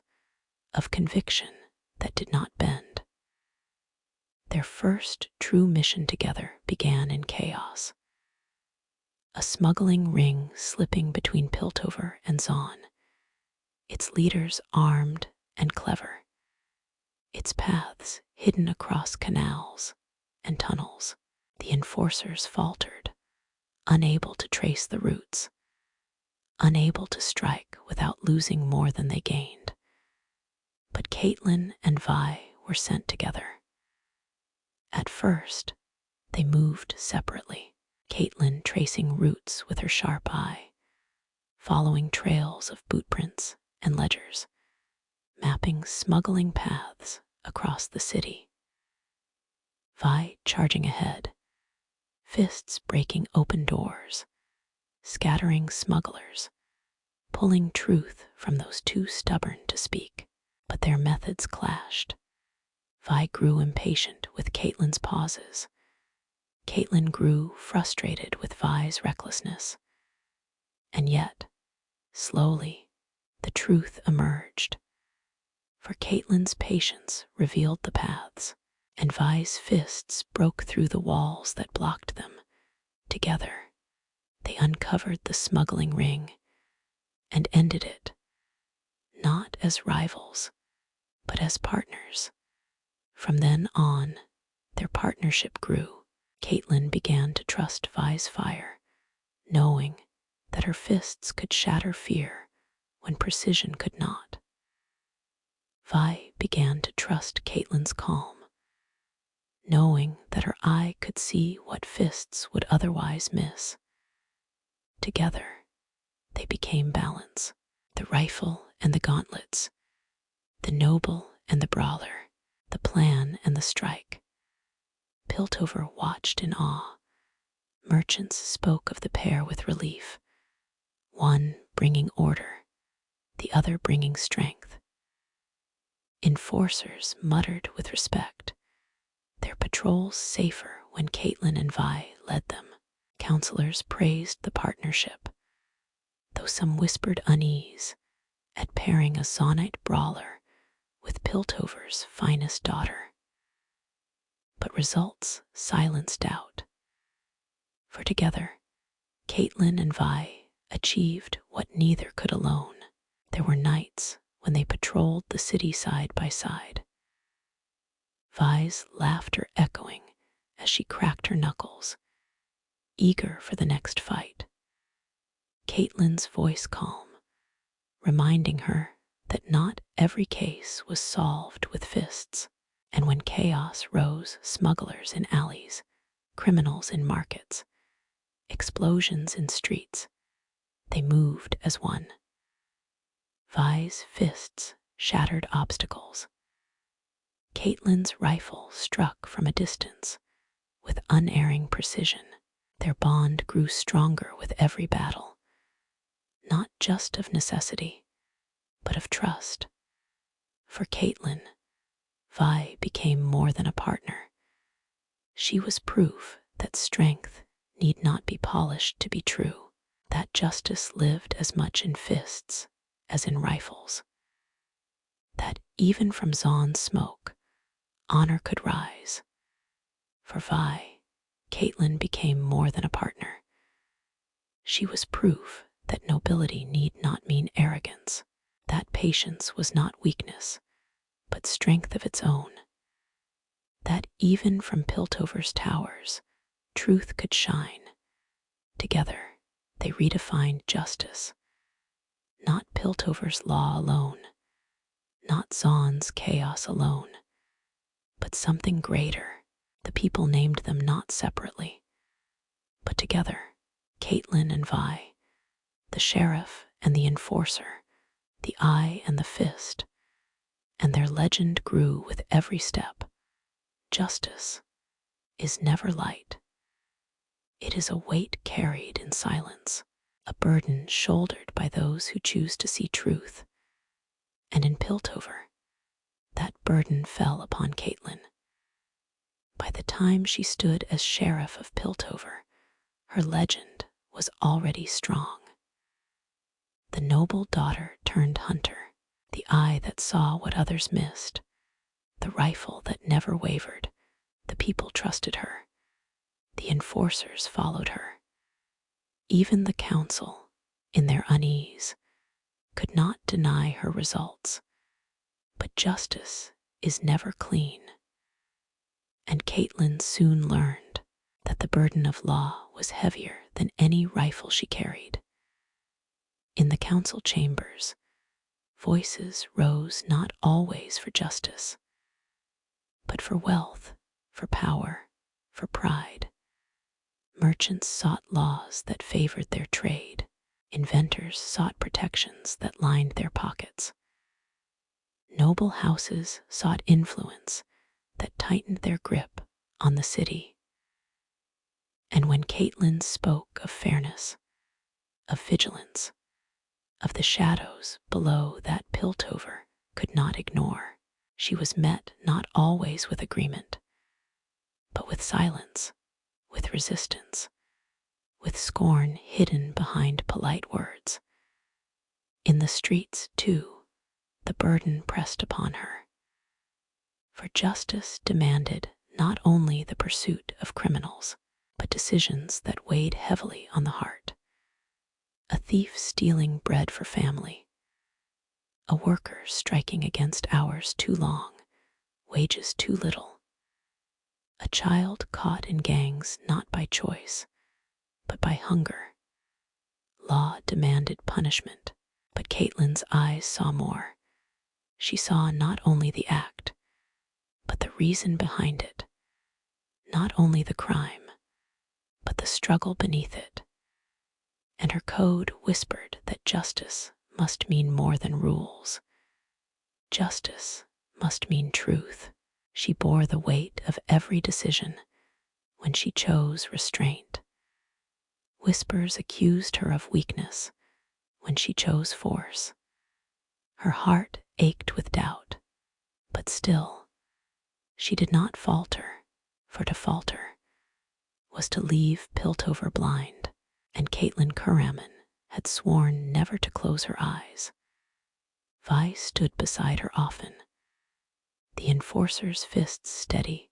of conviction that did not bend. Their first true mission together began in chaos. A smuggling ring slipping between Piltover and Zon, its leaders armed and clever, its paths hidden across canals and tunnels. The enforcers faltered, unable to trace the routes, unable to strike without losing more than they gained. But Caitlyn and Vi were sent together. At first, they moved separately, Caitlyn tracing routes with her sharp eye, following trails of bootprints and ledgers, mapping smuggling paths across the city. Vi charging ahead, fists breaking open doors, scattering smugglers, pulling truth from those too stubborn to speak. But their methods clashed. Vi grew impatient with Caitlyn's pauses. Caitlyn grew frustrated with Vi's recklessness. And yet, slowly, the truth emerged. For Caitlyn's patience revealed the paths, and Vi's fists broke through the walls that blocked them. Together, they uncovered the smuggling ring and ended it, not as rivals, but as partners. From then on, their partnership grew. Caitlyn began to trust Vi's fire, knowing that her fists could shatter fear when precision could not. Vi began to trust Caitlyn's calm, knowing that her eye could see what fists would otherwise miss. Together, they became balance, the rifle and the gauntlets, the noble and the brawler, the plan and the strike. Piltover watched in awe. Merchants spoke of the pair with relief, one bringing order, the other bringing strength. Enforcers muttered with respect, their patrols safer when Caitlyn and Vi led them. Counselors praised the partnership, though some whispered unease at pairing a Zonite brawler with Piltover's finest daughter. But results silenced doubt. For together, Caitlyn and Vi achieved what neither could alone. There were nights when they patrolled the city side by side, Vi's laughter echoing as she cracked her knuckles, eager for the next fight. Caitlyn's voice calm, reminding her that not every case was solved with fists. And when chaos rose, smugglers in alleys, criminals in markets, explosions in streets, they moved as one. Vi's fists shattered obstacles. Caitlyn's rifle struck from a distance with unerring precision. Their bond grew stronger with every battle, not just of necessity, but of trust. For Caitlyn, Vi became more than a partner. She was proof that strength need not be polished to be true, that justice lived as much in fists as in rifles, that even from Zon's smoke, honor could rise. For Vi, Caitlyn became more than a partner. She was proof that nobility need not mean arrogance, that patience was not weakness, but strength of its own, that even from Piltover's towers, truth could shine. Together, they redefined justice, not Piltover's law alone, not Zon's chaos alone, but something greater. The people named them not separately, but together, Caitlyn and Vi, the sheriff and the enforcer, the eye and the fist, and their legend grew with every step. Justice is never light. It is a weight carried in silence, a burden shouldered by those who choose to see truth. And in Piltover, that burden fell upon Caitlyn. By the time she stood as Sheriff of Piltover, her legend was already strong. The noble daughter turned hunter, the eye that saw what others missed, the rifle that never wavered. The people trusted her. The enforcers followed her. Even the council, in their unease, could not deny her results. But justice is never clean. And Caitlyn soon learned that the burden of law was heavier than any rifle she carried. In the council chambers, voices rose not always for justice, but for wealth, for power, for pride. Merchants sought laws that favored their trade. Inventors sought protections that lined their pockets. Noble houses sought influence that tightened their grip on the city. And when Caitlyn spoke of fairness, of vigilance, of the shadows below that Piltover could not ignore, she was met not always with agreement, but with silence, with resistance, with scorn hidden behind polite words. In the streets, too, the burden pressed upon her. For justice demanded not only the pursuit of criminals, but decisions that weighed heavily on the heart. A thief stealing bread for family, a worker striking against hours too long, wages too little, a child caught in gangs not by choice, but by hunger. Law demanded punishment, but Caitlyn's eyes saw more. She saw not only the act, but the reason behind it, not only the crime, but the struggle beneath it. And her code whispered that justice must mean more than rules. Justice must mean truth. She bore the weight of every decision when she chose restraint. Whispers accused her of weakness when she chose force. Her heart ached with doubt, but still, she did not falter, for to falter was to leave Piltover blind, and Caitlyn Kiramman had sworn never to close her eyes. Vi stood beside her often, the enforcer's fists steady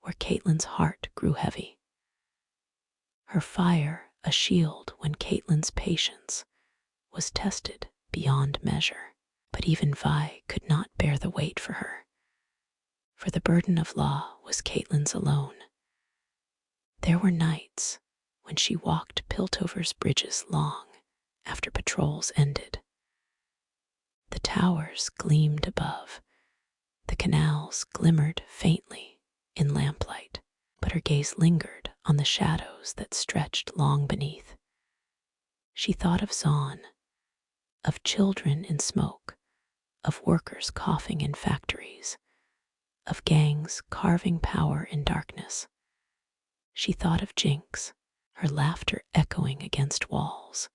where Caitlyn's heart grew heavy. Her fire a shield when Caitlyn's patience was tested beyond measure. But even Vi could not bear the weight for her, for the burden of law was Caitlyn's alone. There were nights when she walked Piltover's bridges long after patrols ended. The towers gleamed above, the canals glimmered faintly in lamplight, but her gaze lingered on the shadows that stretched long beneath. She thought of Zon, of children in smoke, of workers coughing in factories, of gangs carving power in darkness. She thought of Jinx, her laughter echoing against walls,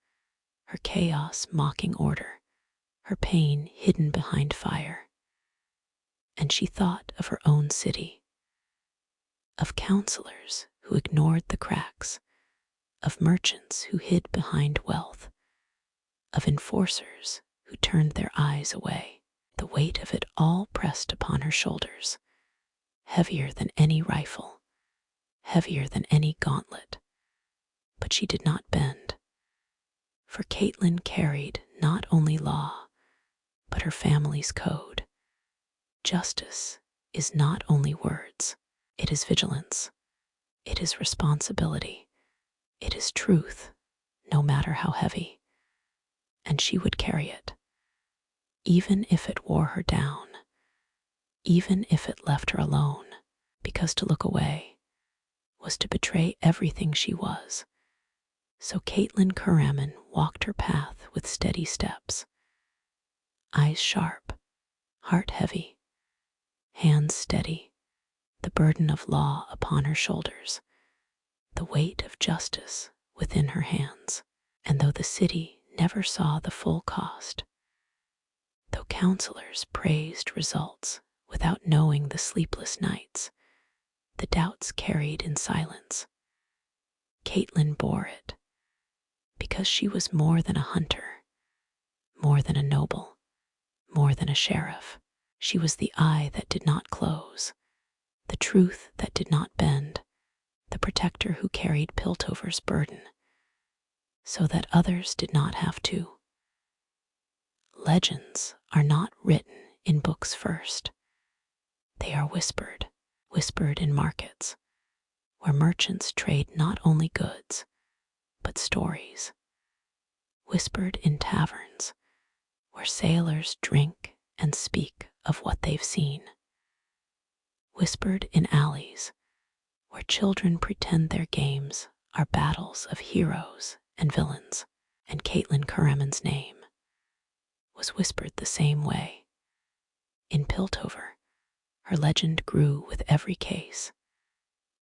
her chaos mocking order, her pain hidden behind fire. And she thought of her own city, of counselors who ignored the cracks, of merchants who hid behind wealth, of enforcers who turned their eyes away. The weight of it all pressed upon her shoulders, heavier than any rifle, heavier than any gauntlet. But she did not bend, for Caitlyn carried not only law, but her family's code. Justice is not only words, it is vigilance, it is responsibility, it is truth, no matter how heavy. And she would carry it, even if it wore her down, even if it left her alone, because to look away was to betray everything she was. So Caitlyn Kiramman walked her path with steady steps, eyes sharp, heart heavy, hands steady, the burden of law upon her shoulders. the weight of justice within her hands. And though the city never saw the full cost, though counselors praised results without knowing the sleepless nights, the doubts carried in silence, Caitlyn bore it, because she was more than a hunter, more than a noble, more than a sheriff. She was the eye that did not close, the truth that did not bend, the protector who carried Piltover's burden, so that others did not have to. Legends are not written in books first. They are whispered in markets, where merchants trade not only goods, but stories. Whispered in taverns, where sailors drink and speak of what they've seen. Whispered in alleys, where children pretend their games are battles of heroes and villains. And Caitlyn Kiramman's name was whispered the same way. In Piltover, her legend grew with every case.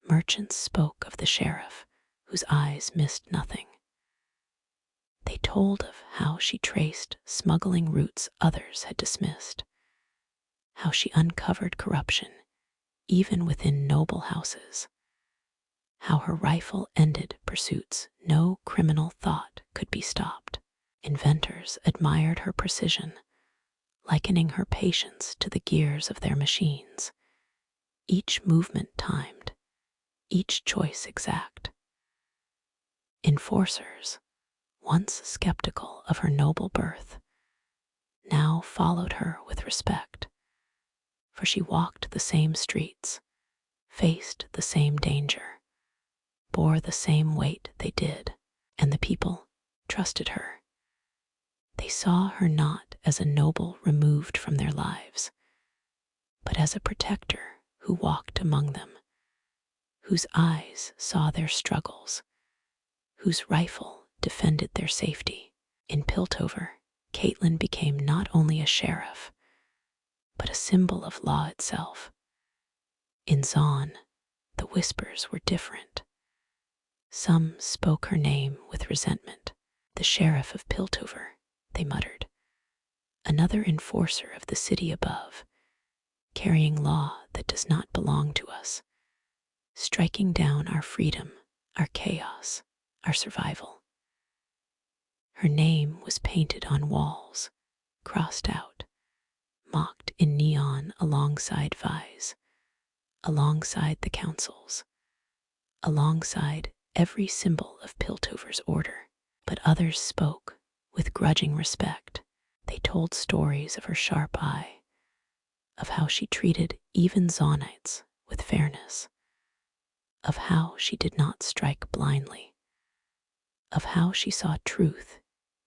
Merchants spoke of the sheriff whose eyes missed nothing. They told of how she traced smuggling routes others had dismissed, how she uncovered corruption even within noble houses, how her rifle ended pursuits no criminal thought could be stopped. Inventors admired her precision, likening her patience to the gears of their machines, each movement timed, each choice exact. Enforcers, once skeptical of her noble birth, now followed her with respect, for she walked the same streets, faced the same danger, bore the same weight they did, and the people trusted her. They saw her not as a noble removed from their lives, but as a protector who walked among them, whose eyes saw their struggles, whose rifle defended their safety. In Piltover, Caitlyn became not only a sheriff, but a symbol of law itself. In Zaun, the whispers were different. Some spoke her name with resentment. The Sheriff of Piltover, they muttered. Another enforcer of the city above, carrying law that does not belong to us, striking down our freedom, our chaos, our survival. Her name was painted on walls, crossed out, mocked in neon alongside Vi's, alongside the councils, alongside every symbol of Piltover's order. But others spoke with grudging respect. They told stories of her sharp eye, of how she treated even Zaunites with fairness, of how she did not strike blindly, of how she saw truth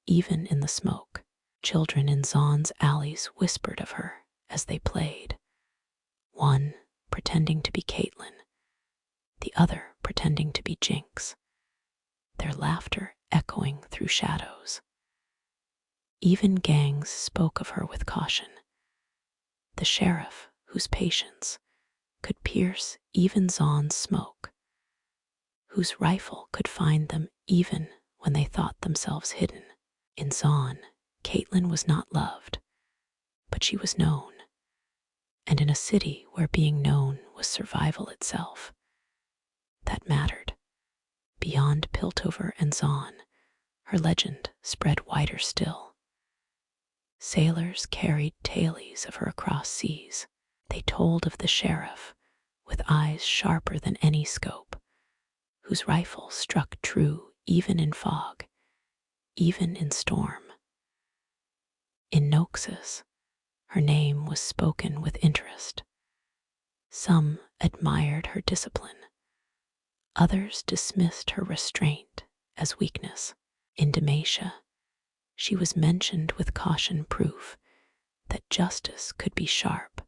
even in the smoke. Children in Zaun's alleys whispered of her as they played, one pretending to be Caitlyn, the other pretending to be Jinx, their laughter echoing through shadows. Even gangs spoke of her with caution. The sheriff, whose patience could pierce even Zaun's smoke, whose rifle could find them even when they thought themselves hidden. In Zaun, Caitlyn was not loved, but she was known. And in a city where being known was survival itself, that mattered. Beyond Piltover and Zaun, her legend spread wider still. Sailors carried tales of her across seas. They told of the sheriff, with eyes sharper than any scope, whose rifle struck true even in fog, even in storm. In Noxus, her name was spoken with interest. Some admired her discipline. Others dismissed her restraint as weakness. In Demacia, she was mentioned with caution, proof that justice could be sharp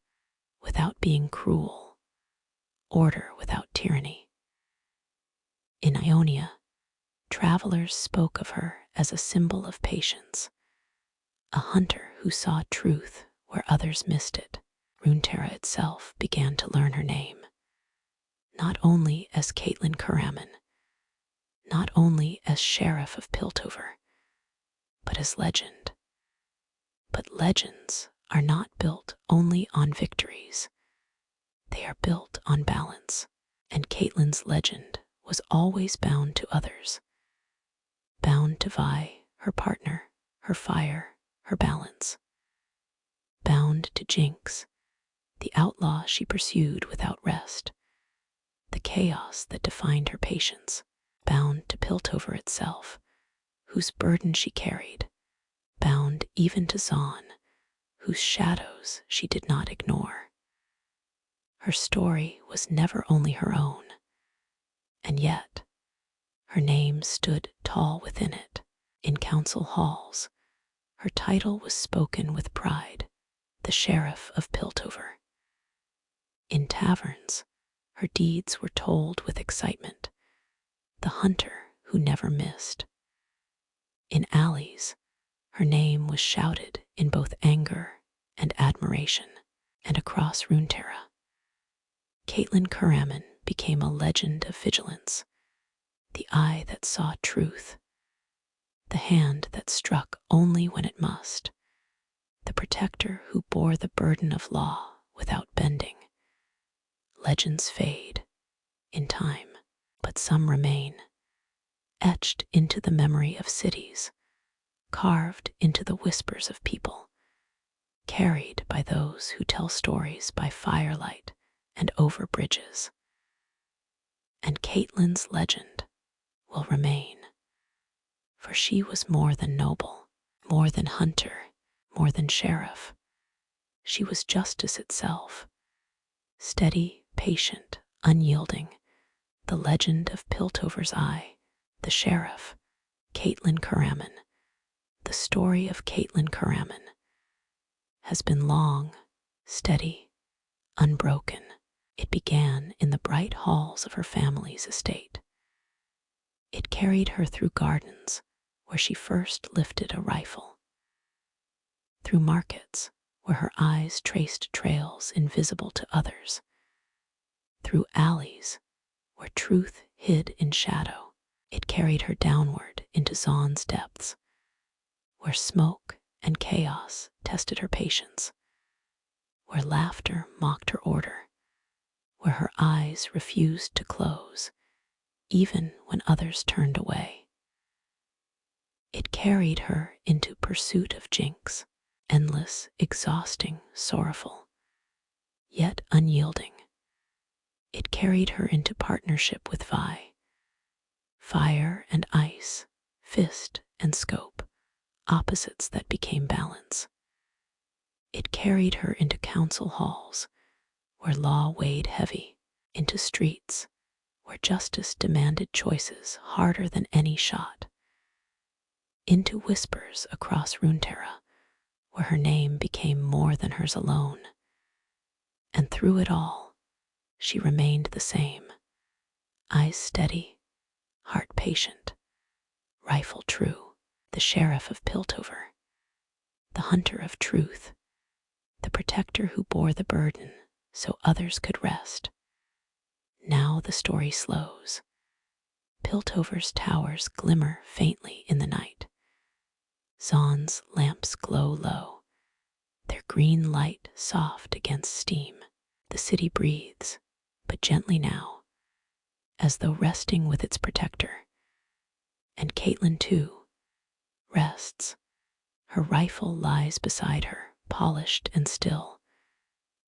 without being cruel, order without tyranny. In Ionia, travelers spoke of her as a symbol of patience, a hunter who saw truth where others missed it. Runeterra itself began to learn her name, not only as Caitlyn Kiramman, not only as Sheriff of Piltover, but as legend. But legends are not built only on victories. They are built on balance, and Caitlyn's legend was always bound to others, bound to Vi, her partner, her fire, her balance, bound to Jinx, the outlaw she pursued without rest, the chaos that defined her patience, bound to Piltover itself, whose burden she carried, bound even to Zon, whose shadows she did not ignore. Her story was never only her own, and yet her name stood tall within it. In council halls, her title was spoken with pride, the Sheriff of Piltover. In taverns, her deeds were told with excitement, the hunter who never missed. In alleys, her name was shouted in both anger and admiration, and across Runeterra, Caitlyn Kiramman became a legend of vigilance, the eye that saw truth, the hand that struck only when it must, the protector who bore the burden of law without bending. Legends fade in time, but some remain, etched into the memory of cities, carved into the whispers of people, carried by those who tell stories by firelight and over bridges. And Caitlyn's legend will remain, for she was more than noble, more than hunter, more than sheriff. She was justice itself, steady, patient, unyielding, the legend of Piltover's eye, the sheriff, Caitlyn Kiramman. The story of Caitlyn Kiramman has been long, steady, unbroken. It began in the bright halls of her family's estate. It carried her through gardens where she first lifted a rifle, through markets where her eyes traced trails invisible to others, through alleys where truth hid in shadow. It carried her downward into Zon's depths, where smoke and chaos tested her patience, where laughter mocked her order, where her eyes refused to close, even when others turned away. It carried her into pursuit of Jinx, endless, exhausting, sorrowful, yet unyielding. It carried her into partnership with Vi, fire and ice, fist and scope, opposites that became balance. It carried her into council halls, where law weighed heavy, into streets, where justice demanded choices harder than any shot, into whispers across Runeterra, where her name became more than hers alone. And through it all, she remained the same, eyes steady, heart patient, rifle true, the Sheriff of Piltover, the hunter of truth, the protector who bore the burden so others could rest. Now the story slows. Piltover's towers glimmer faintly in the night. Zon's lamps glow low, their green light soft against steam. The city breathes, but gently now, as though resting with its protector. And Caitlyn, too, rests. Her rifle lies beside her, polished and still.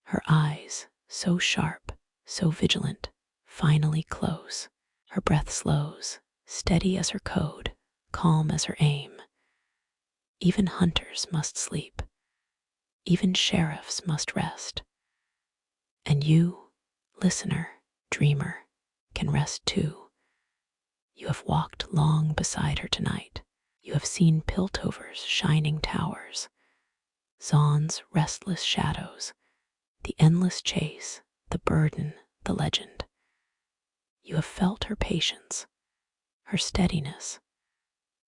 Her eyes, so sharp, so vigilant, finally close. Her breath slows, steady as her code, calm as her aim. Even hunters must sleep. Even sheriffs must rest. And you, listener, dreamer, can rest too. You have walked long beside her tonight. You have seen Piltover's shining towers, Zon's restless shadows, the endless chase, the burden, the legend. You have felt her patience, her steadiness,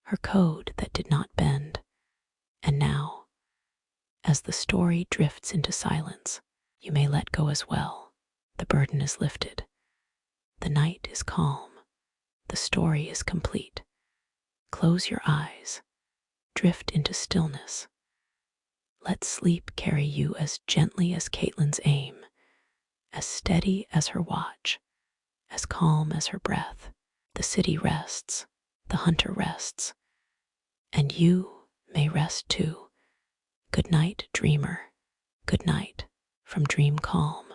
her code that did not bend. And now, as the story drifts into silence, you may let go as well. The burden is lifted. The night is calm. The story is complete. Close your eyes. Drift into stillness. Let sleep carry you as gently as Caitlyn's aim, as steady as her watch, as calm as her breath. The city rests, the hunter rests, and you may rest too. Good night, dreamer. Good night from Dream Calm.